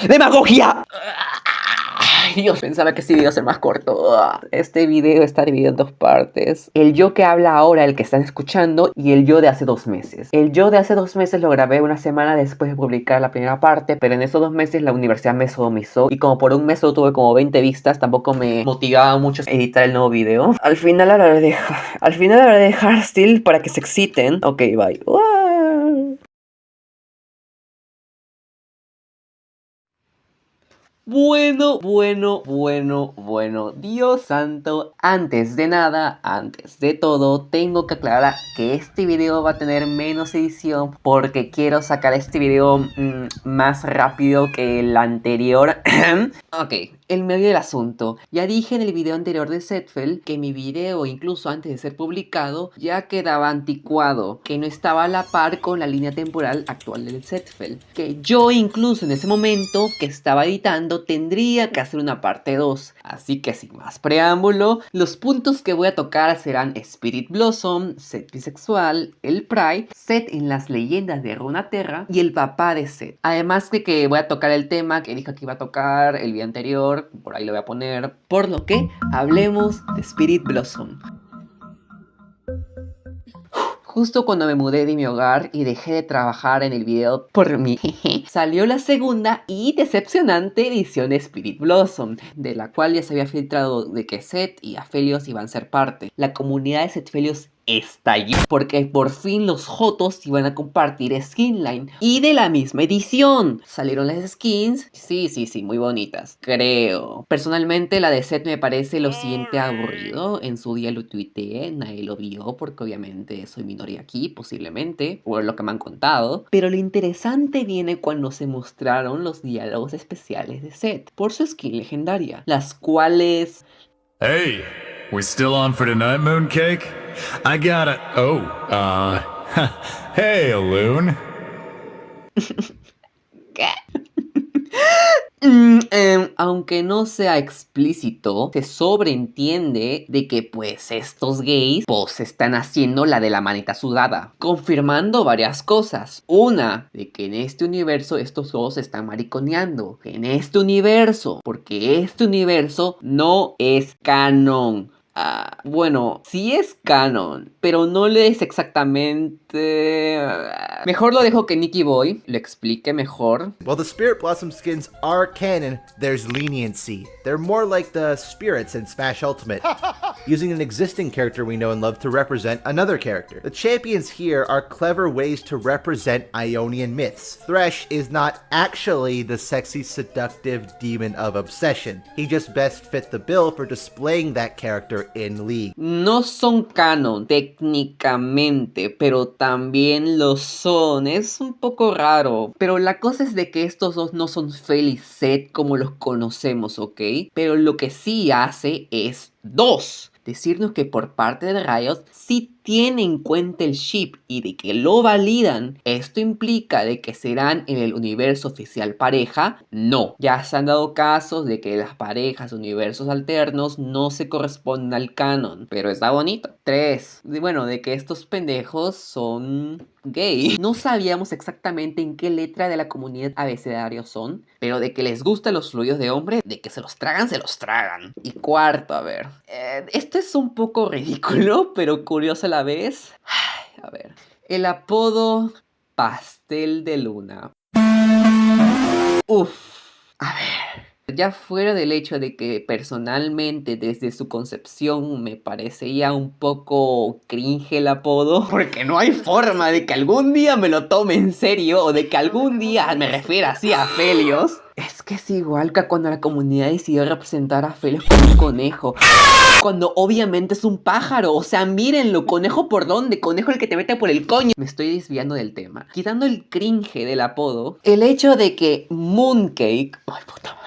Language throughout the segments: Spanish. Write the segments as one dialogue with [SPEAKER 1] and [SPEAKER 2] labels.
[SPEAKER 1] ¡Demagogia! Ay, Dios, pensaba que este video iba a ser más corto. Este video está dividido en dos partes. El yo que habla ahora, el que están escuchando, y el yo de hace 2 meses. El yo de hace 2 meses lo grabé una semana después de publicar la primera parte, pero en esos 2 meses la universidad me sodomizó y como por un mes solo tuve como 20 vistas, tampoco me motivaba mucho editar el nuevo video. Al final hablaré de Hardstyle para que se exciten. Ok, bye. Bueno, Dios santo, antes de nada, antes de todo, tengo que aclarar que este video va a tener menos edición porque quiero sacar este video más rápido que el anterior. Ok, el medio del asunto. Ya dije en el video anterior de Zetfeld que mi video, incluso antes de ser publicado, ya quedaba anticuado, que no estaba a la par con la línea temporal actual del Zetfeld, que yo incluso en ese momento que estaba editando tendría que hacer una parte 2. Así que sin más preámbulo, los puntos que voy a tocar serán Spirit Blossom, Zed bisexual, el Pride, Zed en las leyendas de Runeterra y el papá de Zed. Además de que voy a tocar el tema que dije que iba a tocar el video anterior, por ahí lo voy a poner, por lo que hablemos de Spirit Blossom. Justo cuando me mudé de mi hogar y dejé de trabajar en el video por mí, salió la segunda y decepcionante edición de Spirit Blossom, de la cual ya se había filtrado de que Zed y Aphelios iban a ser parte. La comunidad de Zedphelios estalló porque por fin los jotos iban a compartir skinline y de la misma edición. Salieron las skins, sí, muy bonitas, creo. Personalmente la de Zed me parece lo siguiente aburrido. En su día lo tuiteé, nadie lo vio porque obviamente soy minoría aquí, posiblemente, por lo que me han contado. Pero lo interesante viene cuando se mostraron los diálogos especiales de Zed por su skin legendaria, las cuales...
[SPEAKER 2] Hey, we still on for tonight, Mooncake? I gotta... Hey, Loon.
[SPEAKER 1] ¿Qué? Aunque no sea explícito, se sobreentiende de que pues estos gays pues están haciendo la de la manita sudada, confirmando varias cosas. Una, de que en este universo estos dos se están mariconeando. En este universo, porque este universo no es canon. Bueno, sí es canon, pero no le es exactamente... Mejor lo dejo que Nicky Boy lo explique mejor.
[SPEAKER 3] While the Spirit Blossom skins are canon, there's leniency. They're more like the spirits in Smash Ultimate, using an existing character we know and love to represent another character. The champions here are clever ways to represent Ionian myths. Thresh is not actually the sexy, seductive demon of obsession. He just best fit the bill for displaying that character in League.
[SPEAKER 1] No son canon técnicamente, pero también lo son. Es un poco raro, pero la cosa es de que estos dos no son Fel y Zed como los conocemos, ¿ok? Pero lo que sí hace es dos. Decirnos que por parte de Riot sí tiene en cuenta el ship y de que lo validan. ¿Esto implica de que serán en el universo oficial pareja? No. Ya se han dado casos de que las parejas de universos alternos no se corresponden al canon, pero está bonito. 3. Bueno, de que estos pendejos son gay. No sabíamos exactamente en qué letra de la comunidad abecedario son, pero de que les gustan los fluidos de hombre, de que se los tragan, se los tragan. Y cuarto, a ver. Esto es un poco ridículo, pero curioso a la vez. A ver. El apodo Pastel de Luna. Uf. A ver. Ya fuera del hecho de que personalmente desde su concepción me parecía un poco cringe el apodo, porque no hay forma de que algún día me lo tome en serio o de que algún día me refiera así a Aphelios. Es que es igual que cuando la comunidad decidió representar a Aphelios como un conejo, cuando obviamente es un pájaro. O sea, mírenlo, ¿conejo por dónde? Conejo el que te mete por el coño. Me estoy desviando del tema. Quitando el cringe del apodo, el hecho de que Mooncake... Ay, puta madre.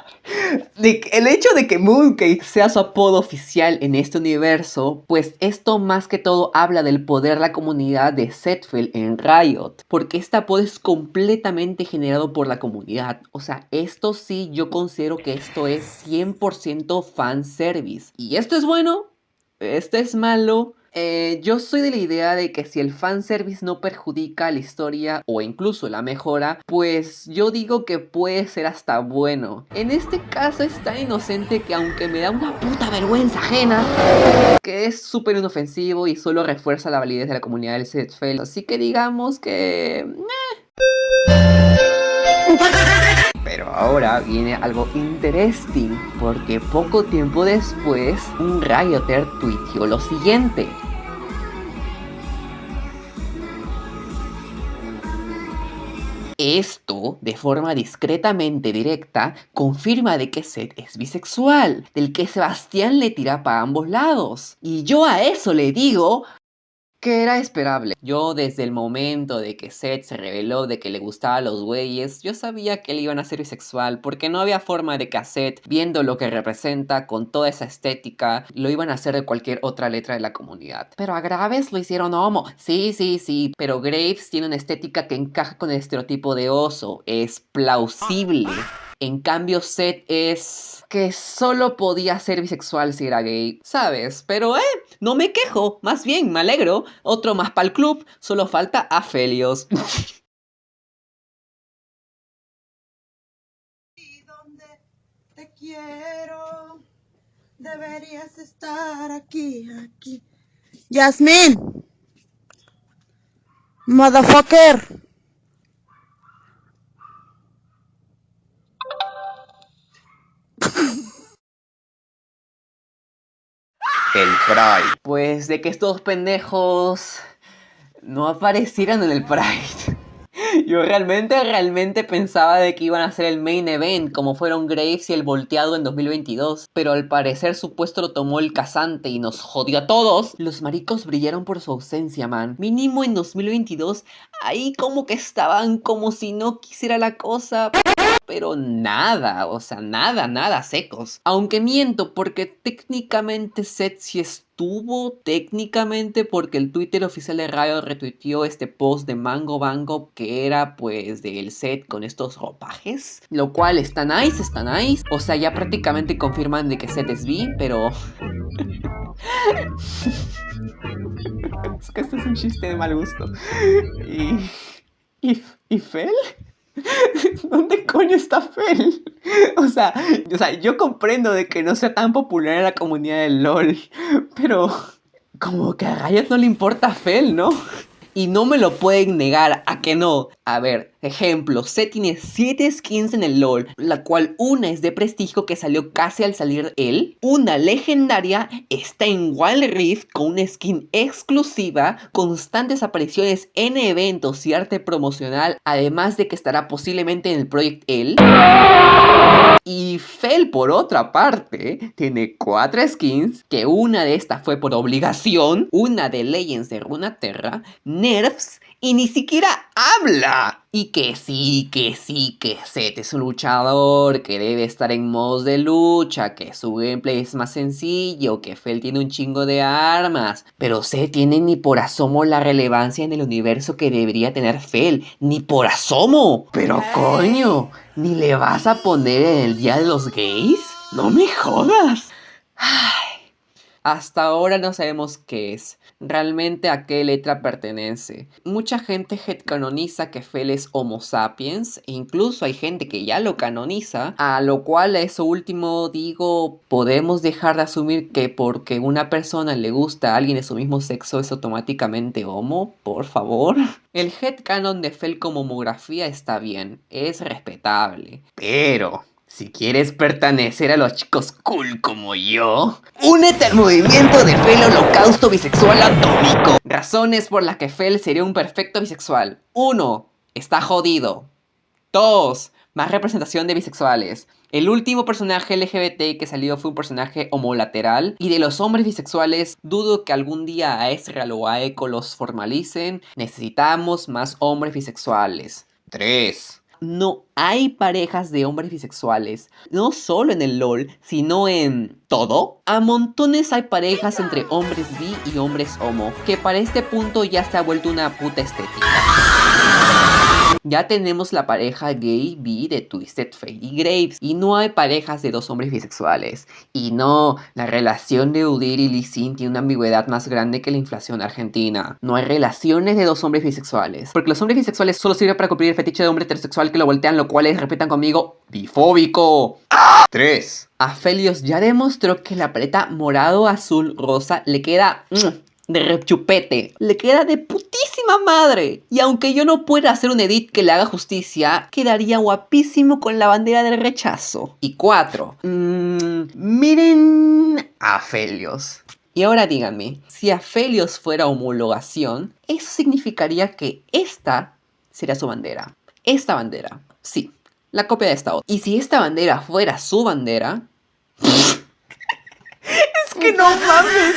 [SPEAKER 1] El hecho de que Mooncake sea su apodo oficial en este universo, pues esto más que todo habla del poder de la comunidad de Zetfel en Riot, porque este apodo es completamente generado por la comunidad. O sea, esto sí yo considero que esto es 100% fanservice. ¿Y esto es bueno? ¿Esto es malo? Yo soy de la idea de que si el fanservice no perjudica la historia o incluso la mejora, pues yo digo que puede ser hasta bueno. En este caso es tan inocente que aunque me da una puta vergüenza ajena, que es súper inofensivo y solo refuerza la validez de la comunidad del Zetfel. Así que digamos que... Pero ahora viene algo interesting, porque poco tiempo después, un Rioter tuiteó lo siguiente. Esto, de forma discretamente directa, confirma de que Seth es bisexual, del que Sebastián le tira para ambos lados. Y yo a eso le digo... que era esperable. Yo desde el momento de que Seth se reveló de que le gustaban los güeyes, yo sabía que le iban a ser bisexual, porque no había forma de que a Seth, viendo lo que representa con toda esa estética, lo iban a hacer de cualquier otra letra de la comunidad. Pero a Graves lo hicieron homo. Sí, pero Graves tiene una estética que encaja con el estereotipo de oso, es plausible. En cambio, Seth es... que solo podía ser bisexual si era gay, ¿sabes? Pero no me quejo, más bien me alegro. Otro más para el club, solo falta Aphelios.
[SPEAKER 4] Donde te quiero, deberías estar aquí. Yasmín, motherfucker.
[SPEAKER 1] El Pride. Pues de que estos pendejos no aparecieran en el Pride. Yo realmente pensaba de que iban a ser el main event, como fueron Graves y el Volteado en 2022. Pero al parecer su puesto lo tomó el Casante y nos jodió a todos. Los maricos brillaron por su ausencia, man. Mínimo en 2022, ahí como que estaban como si no quisiera la cosa... pero nada, o sea, nada secos. Aunque miento, porque técnicamente Seth sí estuvo, técnicamente porque el Twitter oficial de Riot retuiteó este post de Mango Bango que era pues del Seth con estos ropajes. Lo cual está nice. O sea, ya prácticamente confirman de que Seth es bi, pero... es que este es un chiste de mal gusto. ¿Y Fel? ¿Dónde coño está Fel? O sea, yo comprendo de que no sea tan popular en la comunidad del LOL, pero como que a Riot no le importa Fel, ¿no? Y no me lo pueden negar, ¿a que no? A ver, ejemplo, Seth tiene 7 skins en el LoL, la cual una es de prestigio que salió casi al salir él, una legendaria está en Wild Rift con una skin exclusiva, constantes apariciones en eventos y arte promocional, además de que estará posiblemente en el Project L. Y Fel, por otra parte, tiene 4 skins, que una de estas fue por obligación, una de Legends de Runeterra, nerfs, y ni siquiera habla. Y que que Seth es un luchador, que debe estar en modos de lucha, que su gameplay es más sencillo, que Fel tiene un chingo de armas. Pero Seth tiene ni por asomo la relevancia en el universo que debería tener Fel, ni por asomo. Pero coño, ¿ni le vas a poner en el día de los gays? No me jodas. Hasta ahora no sabemos qué es, realmente a qué letra pertenece. Mucha gente headcanoniza que Fel es Homo sapiens, e incluso hay gente que ya lo canoniza, a lo cual a eso último digo, ¿podemos dejar de asumir que porque una persona le gusta a alguien de su mismo sexo es automáticamente homo? Por favor. El headcanon de Fel como homografía está bien, es respetable, pero... si quieres pertenecer a los chicos cool como yo, únete al movimiento de Fel Holocausto Bisexual Atómico. Razones por las que Fel sería un perfecto bisexual. 1. Está jodido. 2. Más representación de bisexuales. El último personaje LGBT que salió fue un personaje homolateral. Y de los hombres bisexuales, dudo que algún día a Ezreal o a Echo los formalicen. Necesitamos más hombres bisexuales. 3. no hay parejas de hombres bisexuales. No solo en el LOL, sino en todo. A montones hay parejas entre hombres bi y hombres homo, que para este punto ya se ha vuelto una puta estética. Ya tenemos la pareja gay bi de Twisted Fate y Graves, y no hay parejas de dos hombres bisexuales. Y no, la relación de Udyr y Lee Sin tiene una ambigüedad más grande que la inflación argentina. No hay relaciones de dos hombres bisexuales, porque los hombres bisexuales solo sirven para cumplir el fetiche de hombre heterosexual que lo voltean, lo cual es, repitan conmigo, bifóbico. 3. Aphelios ya demostró que la paleta morado, azul, rosa le queda de rechupete. Le queda de putísima madre. Y aunque yo no pueda hacer un edit que le haga justicia, quedaría guapísimo con la bandera del rechazo. Y 4. Miren Aphelios. Y ahora díganme, si Aphelios fuera homologación, eso significaría que esta sería su bandera. Esta bandera, sí, la copia de esta otra. Y si esta bandera fuera su bandera... Es que no mames.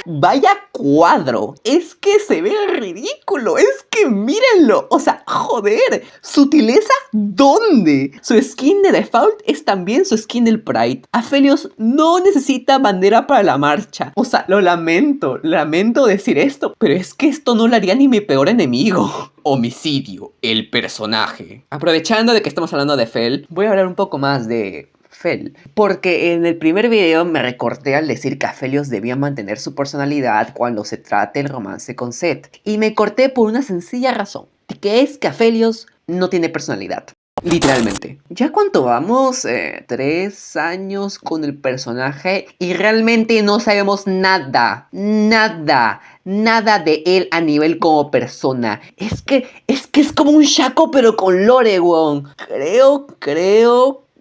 [SPEAKER 1] Vaya cuadro. Es que se ve ridículo. Es que mírenlo. O sea, joder. ¿Sutileza? ¿Dónde? Su skin de default es también su skin del Pride. Aphelios no necesita bandera para la marcha. O sea, lo lamento. Lamento decir esto. Pero es que esto no lo haría ni mi peor enemigo. Homicidio, el personaje. Aprovechando de que estamos hablando de Fel, voy a hablar un poco más de... Fel, porque en el primer video me recorté al decir que Aphelios debía mantener su personalidad cuando se trate el romance con Seth, y me corté por una sencilla razón, que es que Aphelios no tiene personalidad. Literalmente. ¿Ya cuánto vamos? 3 años con el personaje y realmente no sabemos nada de él a nivel como persona. Es que es como un Shaco pero con lore, weón.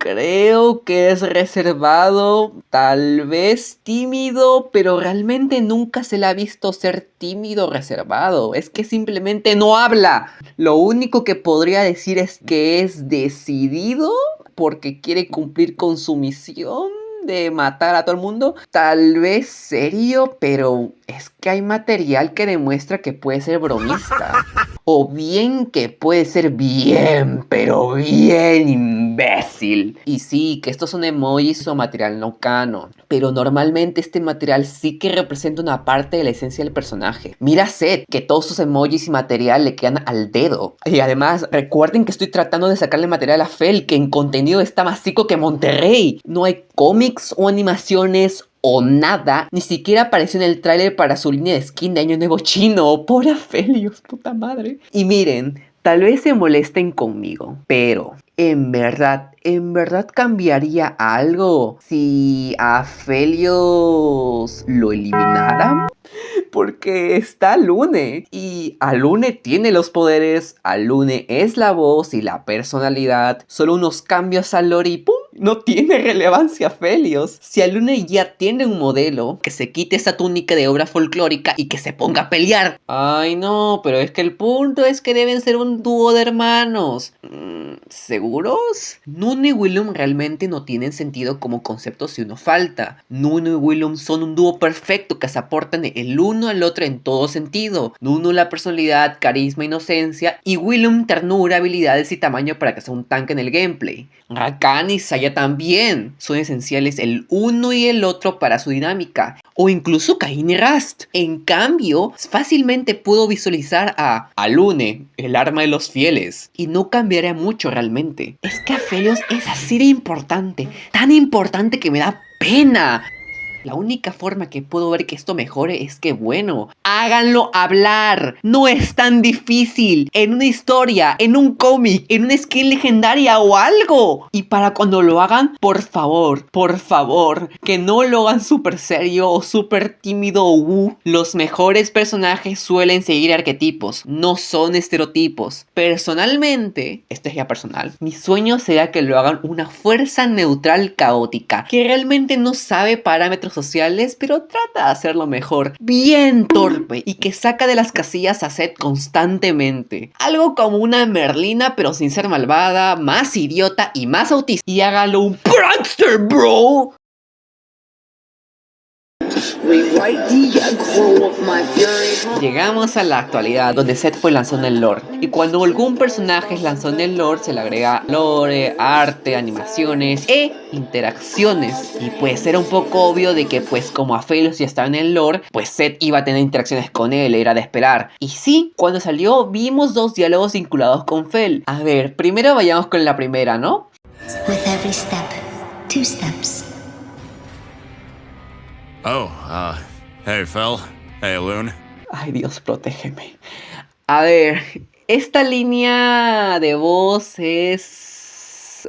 [SPEAKER 1] Creo que es reservado, tal vez tímido, pero realmente nunca se le ha visto ser tímido o reservado. Es que simplemente no habla. Lo único que podría decir es que es decidido porque quiere cumplir con su misión de matar a todo el mundo. Tal vez serio, pero es que hay material que demuestra que puede ser bromista. O bien que puede ser bien, pero bien imbécil. Y sí, que estos son emojis o material no canon. Pero normalmente este material sí que representa una parte de la esencia del personaje. Mira Seth, que todos sus emojis y material le quedan al dedo. Y además, recuerden que estoy tratando de sacarle material a Fel, que en contenido está más chico que Monterrey. No hay cómics o animaciones o nada, ni siquiera apareció en el tráiler para su línea de skin de Año Nuevo chino. Pobre Aphelios, puta madre. Y miren, tal vez se molesten conmigo, pero en verdad cambiaría algo si a Aphelios lo eliminaran. Porque está Alune. Y Alune tiene los poderes. Alune es la voz y la personalidad. Solo unos cambios al lore y ¡pum! No tiene relevancia Aphelios. Si Alune ya tiene un modelo, que se quite esa túnica de obra folclórica y que se ponga a pelear. Ay no, pero es que el punto es que deben ser un dúo de hermanos. ¿Seguros? Nuno y Willum realmente no tienen sentido como concepto si uno falta. Nuno y Willum son un dúo perfecto que se aportan el uno al otro en todo sentido. Nuno la personalidad, carisma, inocencia, y Willum ternura, habilidades y tamaño para que sea un tanque en el gameplay. Rakan y Saya también son esenciales el uno y el otro para su dinámica. O incluso Cain y Rast. En cambio, fácilmente puedo visualizar a Alune, el arma de los fieles. Y no cambiaría mucho realmente. Es que Aphelios es así de importante. Tan importante que me da pena. La única forma que puedo ver que esto mejore es que, bueno, háganlo hablar. No es tan difícil. En una historia, en un cómic, en una skin legendaria o algo. Y para cuando lo hagan, por favor, que no lo hagan súper serio o súper tímido o Los mejores personajes suelen seguir arquetipos, no son estereotipos. Personalmente, esto es ya personal, mi sueño será que lo hagan una fuerza neutral caótica, que realmente no sabe parámetros sociales, pero trata de hacerlo mejor, bien torpe, y que saca de las casillas a Seth constantemente. Algo como una Merlina, pero sin ser malvada, más idiota y más autista. Y hágalo un prankster, bro. Llegamos a la actualidad, donde Seth fue lanzado en el lore. Y cuando algún personaje es lanzado en el lore, se le agrega lore, arte, animaciones e interacciones. Y pues era un poco obvio de que pues como Aphelios ya estaba en el lore, pues Seth iba a tener interacciones con él, era de esperar. Y sí, cuando salió vimos 2 diálogos vinculados con Fel. A ver, primero vayamos con la primera, ¿no?
[SPEAKER 5] With every step, 2 steps.
[SPEAKER 2] Oh, hey, Fel. Hey, Loon.
[SPEAKER 1] Ay, Dios, protégeme. A ver, esta línea de voz es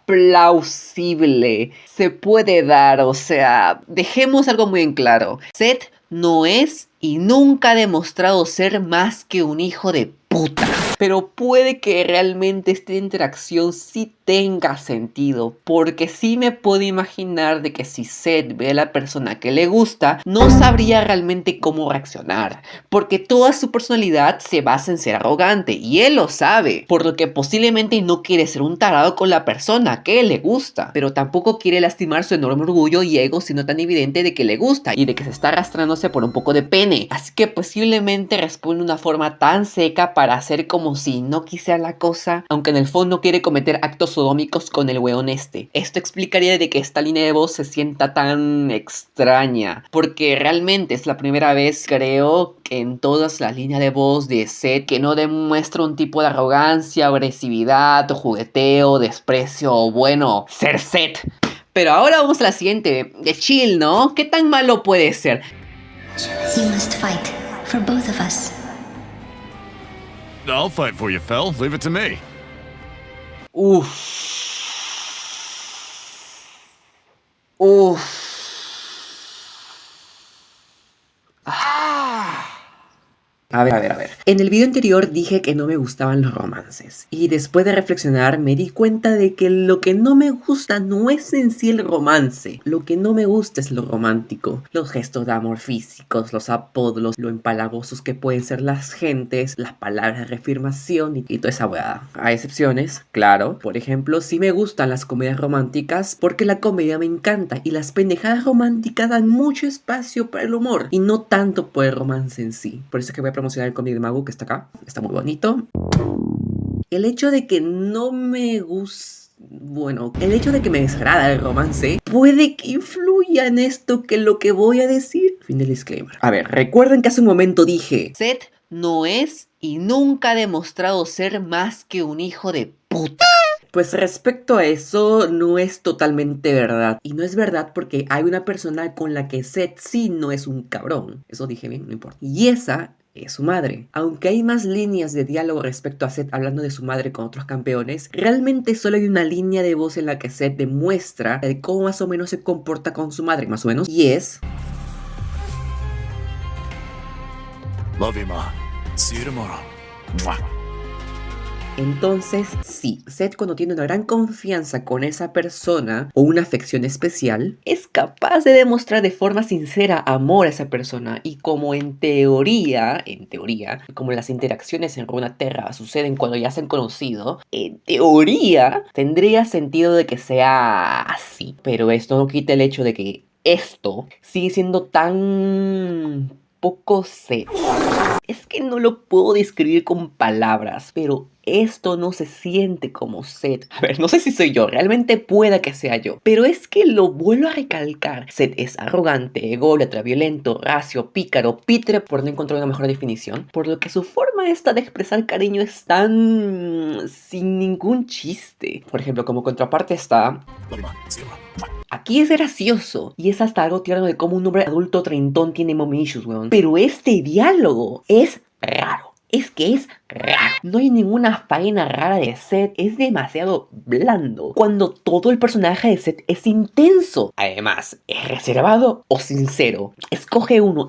[SPEAKER 1] plausible. Se puede dar, o sea, dejemos algo muy en claro. Seth no es y nunca ha demostrado ser más que un hijo de puta. Pero puede que realmente esta interacción sí tenga sentido, porque sí me puedo imaginar de que si Seth ve a la persona que le gusta, no sabría realmente cómo reaccionar, porque toda su personalidad se basa en ser arrogante, y él lo sabe, por lo que posiblemente no quiere ser un tarado con la persona que le gusta, pero tampoco quiere lastimar su enorme orgullo y ego siendo tan evidente de que le gusta, y de que se está arrastrándose por un poco de pene, así que posiblemente responde de una forma tan seca para hacer como si no quisiera la cosa, aunque en el fondo quiere cometer actos sodómicos con el weón este. Esto explicaría de que esta línea de voz se sienta tan extraña, porque realmente es la primera vez, creo, que en todas las líneas de voz de Seth que no demuestra un tipo de arrogancia, agresividad, o jugueteo, desprecio, o bueno, ser Seth. Pero ahora vamos a la siguiente, de chill, ¿no? ¿Qué tan malo puede ser?
[SPEAKER 5] You must fight for both of us.
[SPEAKER 2] I'll fight for you, Fel. Leave it to me.
[SPEAKER 1] Uff. A ver. En el video anterior dije que no me gustaban los romances. Y después de reflexionar me di cuenta de que lo que no me gusta no es en sí el romance. Lo que no me gusta es lo romántico. Los gestos de amor físicos, los apodos, lo empalagosos que pueden ser las gentes, las palabras de reafirmación y toda esa weá. Hay excepciones, claro. Por ejemplo, sí me gustan las comedias románticas porque la comedia me encanta. Y las pendejadas románticas dan mucho espacio para el humor. Y no tanto por el romance en sí. Por eso es que voy a promocionar el cómic de Magu que está acá, está muy bonito. El hecho de que no me gusta, bueno, el hecho de que me desagrada el romance puede que influya en esto que lo que voy a decir. Fin del disclaimer. A ver, recuerden que hace un momento dije, Seth no es y nunca ha demostrado ser más que un hijo de puta. Pues respecto a eso, no es totalmente verdad. Y no es verdad porque hay una persona con la que Seth sí no es un cabrón. Eso dije bien, no importa. Y esa es su madre. Aunque hay más líneas de diálogo respecto a Seth hablando de su madre con otros campeones, realmente solo hay una línea de voz en la que Seth demuestra de cómo más o menos se comporta con su madre, más o menos. Y es...
[SPEAKER 2] Love you, Ma. See you tomorrow. Mwah.
[SPEAKER 1] Entonces, sí, Seth cuando tiene una gran confianza con esa persona o una afección especial, es capaz de demostrar de forma sincera amor a esa persona. Y como en teoría, como las interacciones en Runeterra suceden cuando ya se han conocido, en teoría tendría sentido de que sea así. Pero esto no quita el hecho de que esto sigue siendo tan poco Seth. Es que no lo puedo describir con palabras, pero esto no se siente como Seth. A ver, no sé si soy yo, realmente pueda que sea yo, pero es que lo vuelvo a recalcar. Seth es arrogante, ególatra, violento, racio, pícaro, pitre, por no encontrar una mejor definición, por lo que su forma esta de expresar cariño es tan... sin ningún chiste. Por ejemplo, como contraparte está...
[SPEAKER 2] Love you, Ma. See you tomorrow. Mwah.
[SPEAKER 1] Aquí es gracioso y es hasta algo tierno de cómo un hombre adulto treintón tiene mommy issues, weón. Pero este diálogo es raro. Es que es raro. No hay ninguna faena rara de Seth. Es demasiado blando. Cuando todo el personaje de Seth es intenso. Además, es reservado o sincero. Escoge uno.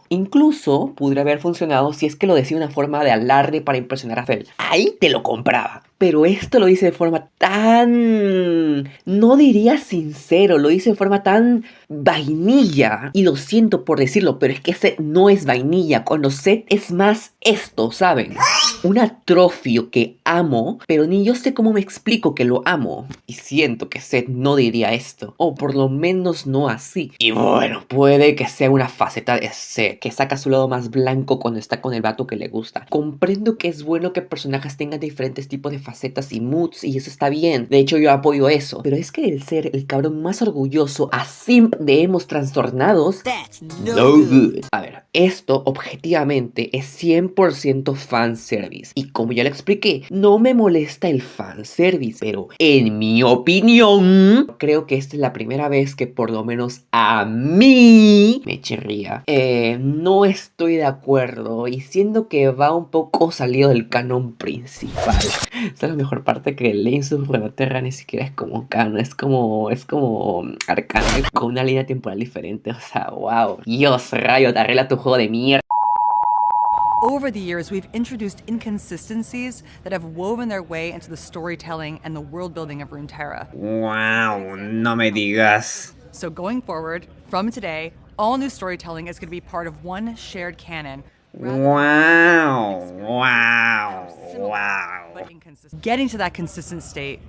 [SPEAKER 1] Incluso podría haber funcionado si es que lo decía de una forma de alarde para impresionar a Fel. Ahí te lo compraba. Pero esto lo dice de forma tan... no diría sincero, lo dice de forma tan vainilla. Y lo siento por decirlo, pero es que Seth no es vainilla. Cuando Seth es más esto, ¿saben? Un atrofio que amo, pero ni yo sé cómo me explico que lo amo. Y siento que Seth no diría esto, o por lo menos no así. Y bueno, puede que sea una faceta de Seth, que saca su lado más blanco cuando está con el vato que le gusta. Comprendo que es bueno que personajes tengan diferentes tipos de facetas y moods, y eso está bien. De hecho, yo apoyo eso. Pero es que el ser el cabrón más orgulloso a simp de emos trastornados, no good. A ver, esto objetivamente es 100% fanservice. Y como ya lo expliqué, no me molesta el fanservice, pero en mi opinión, creo que esta es la primera vez que por lo menos a mí me chirría. No estoy de acuerdo y siento que va un poco salido del canon principal. Esta es la mejor parte, que Lane Subterra ni siquiera es como canon, es como Arcana con una línea temporal diferente. O sea, wow. Dios, rayo, te arregla tu juego de mierda.
[SPEAKER 6] Over the years, we've introduced inconsistencies that have woven their way into the storytelling and the world building of Runeterra.
[SPEAKER 1] Wow, no me digas.
[SPEAKER 6] So going forward, from today, all new storytelling is going to be part of one shared canon.
[SPEAKER 1] Wow.
[SPEAKER 6] But inconsistent. Getting to that consistent state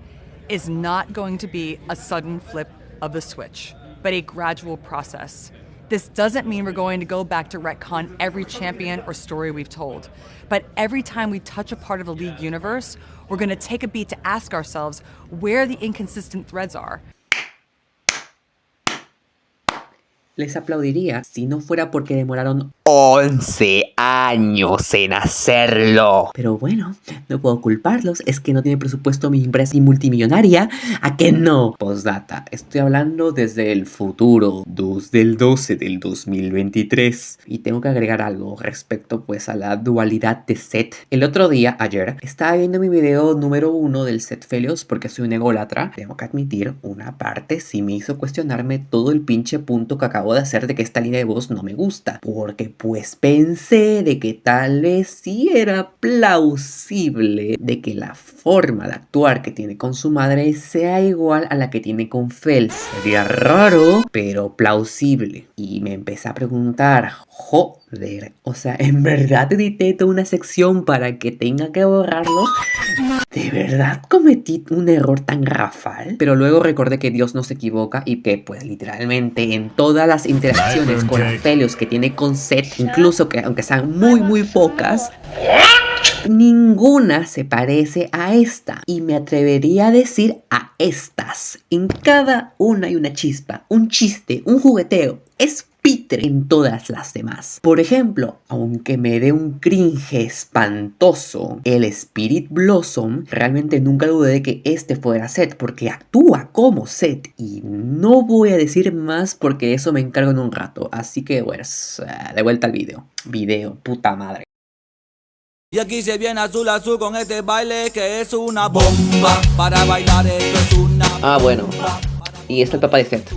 [SPEAKER 6] is not going to be a sudden flip of the switch, but a gradual process. This doesn't mean we're going to go back to retcon every champion or story we've told. But every time we touch a part of the League universe, we're going to take a beat to ask ourselves where the inconsistent threads are.
[SPEAKER 1] Les aplaudiría si no fuera porque demoraron 11 años en hacerlo. Pero bueno, no puedo culparlos, es que no tiene presupuesto mi empresa multimillonaria. ¿A qué no? Postdata, estoy hablando desde el futuro, 2 del 12 del 2023. Y tengo que agregar algo respecto pues a la dualidad de Seth. El otro día, ayer, estaba viendo mi video número 1 del Seth Felios porque soy un ególatra. Tengo que admitir, una parte sí me hizo cuestionarme todo el pinche punto que acabo de hacer de que esta línea de voz no me gusta, porque pues pensé de que tal vez sí era plausible de que la forma de actuar que tiene con su madre sea igual a la que tiene con Fel. Sería raro, pero plausible. Y me empecé a preguntar, joder, o sea, ¿en verdad edité toda una sección para que tenga que borrarlo? ¿De verdad cometí un error tan garrafal? Pero luego recordé que Dios no se equivoca y que pues literalmente en todas las interacciones con Aphelios que tiene con Seth, incluso que aunque sean muy pocas, ninguna se parece a esta. Y me atrevería a decir a estas. En cada una hay una chispa, un chiste, un jugueteo. Es pitre en todas las demás. Por ejemplo, aunque me dé un cringe espantoso, el Spirit Blossom, realmente nunca dudé de que este fuera Seth, porque actúa como Seth. Y no voy a decir más porque eso me encargo en un rato. Así que pues, de vuelta al video. Puta madre.
[SPEAKER 7] Y aquí se viene azul azul con este baile que es una bomba. Para bailar esto es una bomba.
[SPEAKER 1] Bueno. Y está el papá de Seth.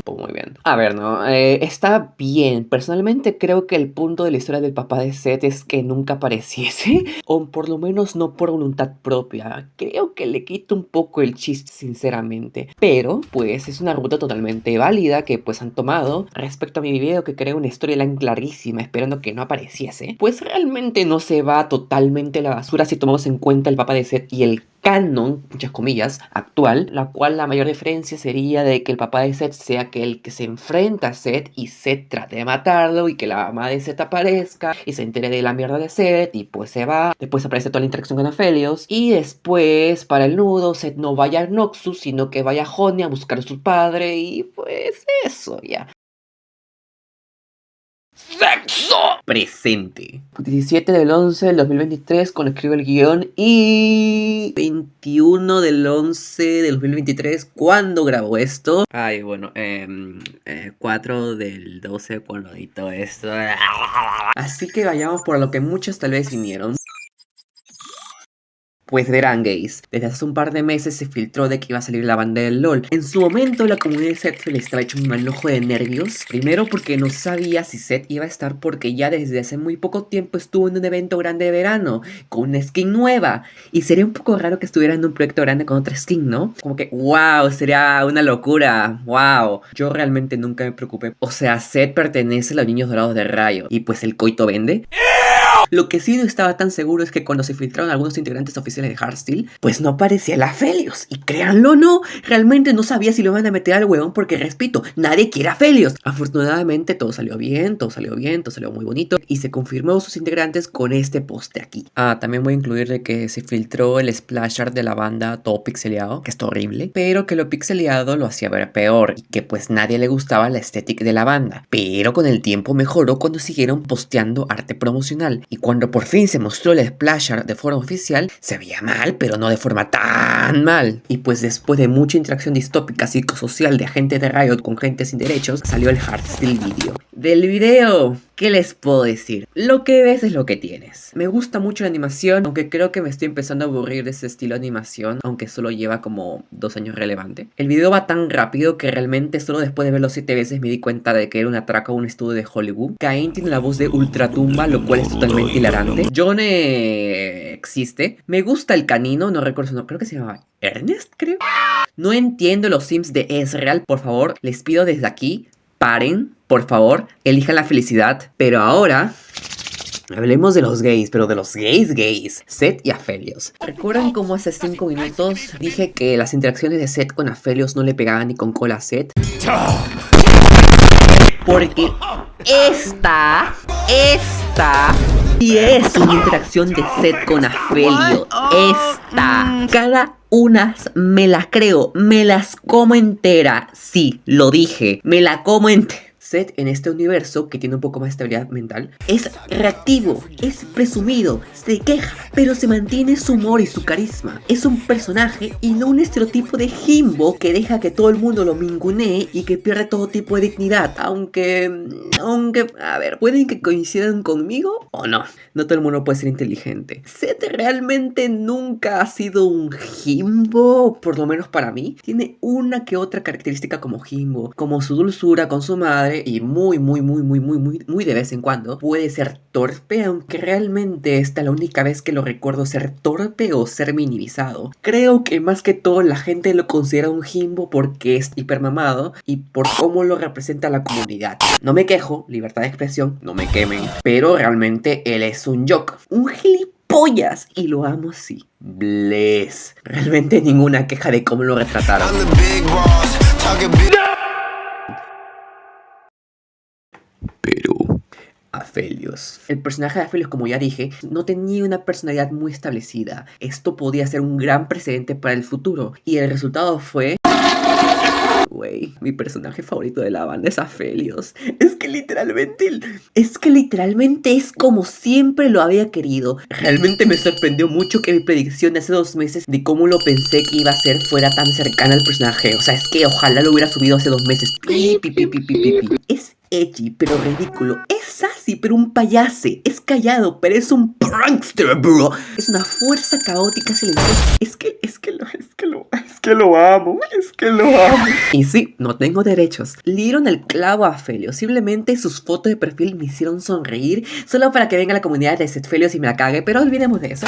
[SPEAKER 1] Pues muy bien. A ver, ¿no? Está bien. Personalmente creo que el punto de la historia del papá de Seth es que nunca apareciese. O por lo menos no por voluntad propia. Creo que le quita un poco el chiste, sinceramente. Pero, pues, es una ruta totalmente válida que, pues, han tomado. Respecto a mi video que crea una storyline clarísima esperando que no apareciese. Pues realmente no se va totalmente a la basura si tomamos en cuenta el papá de Seth y el canon, muchas comillas, actual, la cual la mayor diferencia sería de que el papá de Seth sea aquel que se enfrenta a Seth y Seth trate de matarlo y que la mamá de Seth aparezca y se entere de la mierda de Seth y pues se va. Después aparece toda la interacción con Aphelios y después para el nudo Seth no vaya a Noxus sino que vaya a Honey a buscar a su padre y pues eso ya. ¡Sexo! Presente. 17 del 11 del 2023 cuando escribo el guión y 21 del 11 del 2023 cuando grabo esto. Ay, bueno, 4 del 12 cuando edito esto. Así que vayamos por lo que muchos tal vez vinieron. Pues verán, gays, desde hace un par de meses se filtró de que iba a salir la banda del LOL. En su momento la comunidad de Seth le estaba hecho un manojo de nervios. Primero porque no sabía si Seth iba a estar porque ya desde hace muy poco tiempo estuvo en un evento grande de verano con una skin nueva. Y sería un poco raro que estuviera en un proyecto grande con otra skin, ¿no? Como que, wow, sería una locura, wow. Yo realmente nunca me preocupé. O sea, Seth pertenece a los niños dorados de Rayo y pues el coito vende. Lo que sí no estaba tan seguro es que cuando se filtraron algunos integrantes oficiales de Hardstyle, pues no aparecía el Aphelios. Y créanlo o no, realmente no sabía si lo iban a meter al huevón porque, repito, nadie quiere Aphelios. Afortunadamente todo salió bien, todo salió muy bonito y se confirmó sus integrantes con este post de aquí. También voy a incluir de que se filtró el splash art de la banda todo pixeleado, que está horrible, pero que lo pixeleado lo hacía ver peor y que pues nadie le gustaba la estética de la banda. Pero con el tiempo mejoró cuando siguieron posteando arte promocional y cuando por fin se mostró el splash art de forma oficial, se veía mal, pero no de forma tan mal. Y pues después de mucha interacción distópica psicosocial de gente de Riot con gente sin derechos, salió el Hardstyle video. Del video, ¿qué les puedo decir? Lo que ves es lo que tienes. Me gusta mucho la animación, aunque creo que me estoy empezando a aburrir de ese estilo de animación, aunque solo lleva como 2 años relevante. El video va tan rápido que realmente solo después de verlo 7 veces me di cuenta de que era un atraco a un estudio de Hollywood. Cain tiene la voz de Ultratumba, lo cual es totalmente hilarante. John existe. Me gusta el canino, no recuerdo su nombre, creo que se llamaba Ernest, creo. No entiendo los sims de Ezreal, por favor, les pido desde aquí, paren, por favor, elijan la felicidad. Pero ahora hablemos de los gays, pero de los gays. Zed y Aphelios. ¿Recuerdan cómo hace 5 minutos dije que las interacciones de Zed con Aphelios no le pegaban ni con cola a Zed? Porque esta y es una interacción de Zed con Aphelios. Cada una me las creo, me las como entera. Sí, lo dije, me la como entera. Zed en este universo, que tiene un poco más de estabilidad mental, es reactivo, es presumido, se queja, pero se mantiene su humor y su carisma. Es un personaje y no un estereotipo de Jimbo que deja que todo el mundo lo mingunee y que pierde todo tipo de dignidad. Aunque, a ver, pueden que coincidan conmigo o no. No todo el mundo puede ser inteligente. Zed realmente nunca ha sido un Jimbo, por lo menos para mí. Tiene una que otra característica como Jimbo, como su dulzura con su madre y muy de vez en cuando puede ser torpe, aunque realmente esta es la única vez que lo recuerdo ser torpe o ser minimizado. Creo que más que todo la gente lo considera un Jimbo porque es hipermamado y por cómo lo representa la comunidad. No me quejo, libertad de expresión, no me quemen, pero realmente él es un jock, un gilipollas y lo amo así. Bless. Realmente ninguna queja de cómo lo retrataron. Pero Aphelios. El personaje de Aphelios, como ya dije, no tenía una personalidad muy establecida. Esto podía ser un gran precedente para el futuro. Y el resultado fue... Güey, mi personaje favorito de la banda es Aphelios. Es que literalmente es como siempre lo había querido. Realmente me sorprendió mucho que mi predicción de hace 2 meses de cómo lo pensé que iba a ser fuera tan cercana al personaje. O sea, es que ojalá lo hubiera subido hace 2 meses. Es edgy, pero ridículo. Es sassy, pero un payase. Es callado, pero es un prankster, bro. Es una fuerza caótica silenciosa. Es que lo amo. Y sí, no tengo derechos. Le dieron el clavo a Aphelios. Simplemente sus fotos de perfil me hicieron sonreír. Solo para que venga la comunidad de Zedphelios y me la cague. Pero olvidemos de eso.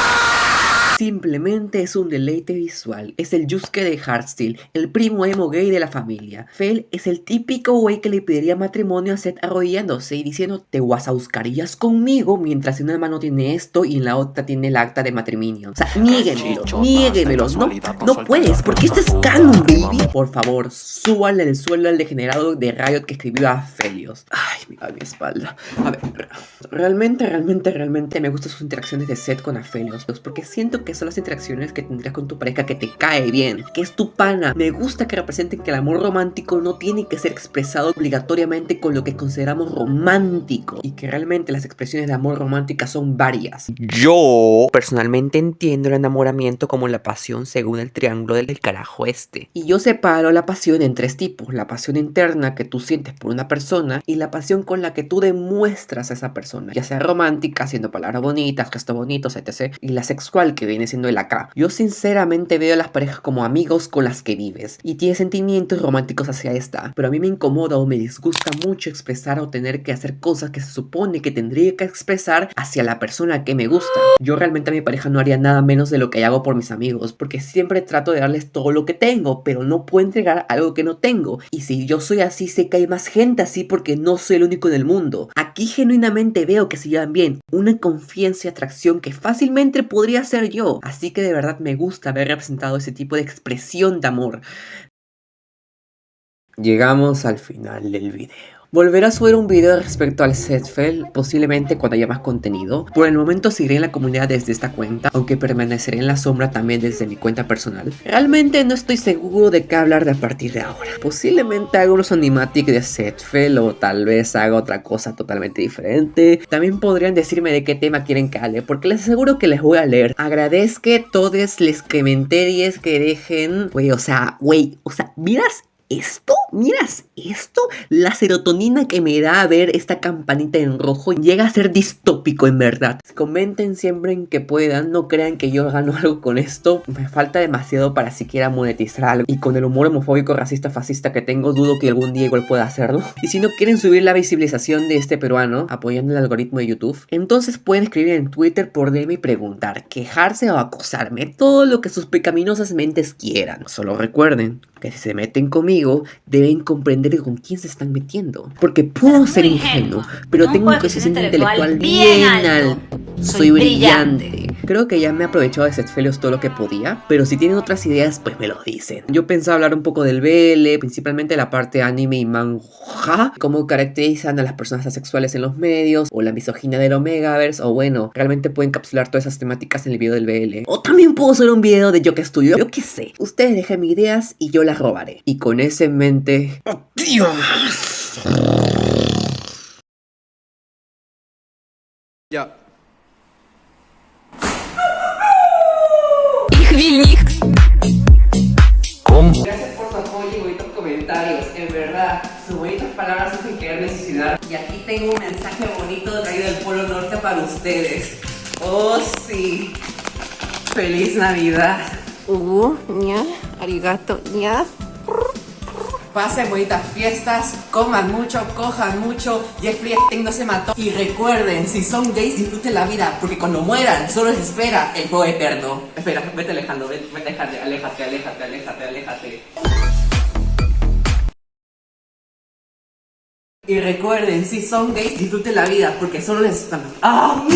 [SPEAKER 1] Simplemente es un deleite visual. Es el Yusuke de Hardstyle, el primo emo gay de la familia. Fel es el típico güey que le pediría matrimonio a Zed arrodillándose y diciendo: te guasauscarías conmigo, mientras en una mano tiene esto y en la otra tiene el acta de matrimonio. O sea, niéguemelo. No puedes, porque esto es canon, baby. Por favor, súbanle el suelo al degenerado de Riot que escribió a Aphelios. Ay, mira mi espalda. A ver, realmente me gustan sus interacciones de Zed con Aphelios, porque siento que son las interacciones que tendrías con tu pareja que te cae bien, que es tu pana. Me gusta que representen que el amor romántico no tiene que ser expresado obligatoriamente con lo que consideramos romántico, y que realmente las expresiones de amor romántica son varias. Yo personalmente entiendo el enamoramiento como la pasión según el triángulo del carajo este, y yo separo la pasión en 3 tipos: la pasión interna que tú sientes por una persona y la pasión con la que tú demuestras a esa persona, ya sea romántica, haciendo palabras bonitas, gestos bonitos, etc., y la sexual, que viene siendo el acá. Yo sinceramente veo a las parejas como amigos con las que vives y tienes sentimientos románticos hacia esta, pero a mí me incomoda o me disgusta mucho expresar o tener que hacer cosas que se supone que tendría que expresar hacia la persona que me gusta. Yo realmente a mi pareja no haría nada menos de lo que hago por mis amigos, porque siempre trato de darles todo lo que tengo, pero no puedo entregar algo que no tengo. Y si yo soy así, sé que hay más gente así porque no soy el único en el mundo. Aquí genuinamente veo que se llevan bien, una confianza y atracción que fácilmente podría ser yo. Así que de verdad me gusta haber representado ese tipo de expresión de amor. Llegamos al final del video. Volveré a subir un video respecto al Zetfel, posiblemente cuando haya más contenido. Por el momento seguiré en la comunidad desde esta cuenta, aunque permaneceré en la sombra también desde mi cuenta personal. Realmente no estoy seguro de qué hablar de a partir de ahora. Posiblemente haga unos animatics de Zetfel o tal vez haga otra cosa totalmente diferente. También podrían decirme de qué tema quieren que hable, porque les aseguro que les voy a leer. Agradezco todos los comentarios que dejen. O sea, ¿Miras esto? La serotonina que me da ver esta campanita en rojo llega a ser distópico en verdad. Comenten siempre en que puedan, no crean que yo gano algo con esto. Me falta demasiado para siquiera monetizar algo. Y con el humor homofóbico, racista, fascista que tengo, dudo que algún día igual pueda hacerlo. Y si no quieren subir la visibilización de este peruano, apoyando el algoritmo de YouTube, entonces pueden escribir en Twitter por DM y preguntar, quejarse o acosarme, todo lo que sus pecaminosas mentes quieran. Solo recuerden que si se meten conmigo, deben comprender con quién se están metiendo. Porque puedo ser ingenuo, pero tengo un coeficiente intelectual bien alto. Soy brillante. Creo que ya me he aprovechado de Zetfelios todo lo que podía, pero si tienen otras ideas, pues me lo dicen. Yo pensaba hablar un poco del BL, principalmente la parte anime y manga, cómo caracterizan a las personas asexuales en los medios, o la misoginia del Omegaverse, o bueno, realmente puedo encapsular todas esas temáticas en el video del BL. O también puedo hacer un video de Yoka Studio, yo qué sé. Ustedes dejen mis ideas y yo las robaré. Y con eso en mente... ¡Oh, Dios!
[SPEAKER 7] Ya.
[SPEAKER 1] Gracias por su apoyo y bonitos comentarios. En verdad, sus bonitas palabras hacen crear necesidad. Y aquí tengo un mensaje bonito traído del Polo Norte para ustedes. Oh, sí. Feliz Navidad.
[SPEAKER 8] ña, arigato, ña.
[SPEAKER 1] Pasen bonitas fiestas, coman mucho, cojan mucho, Jeffrey Epstein no se mató. Y recuerden, si son gays, disfruten la vida, porque cuando mueran, solo les espera el fuego eterno. Espera, vete alejando, vete, aléjate. Y recuerden, si son gays, disfruten la vida, porque solo les... ¡Ah!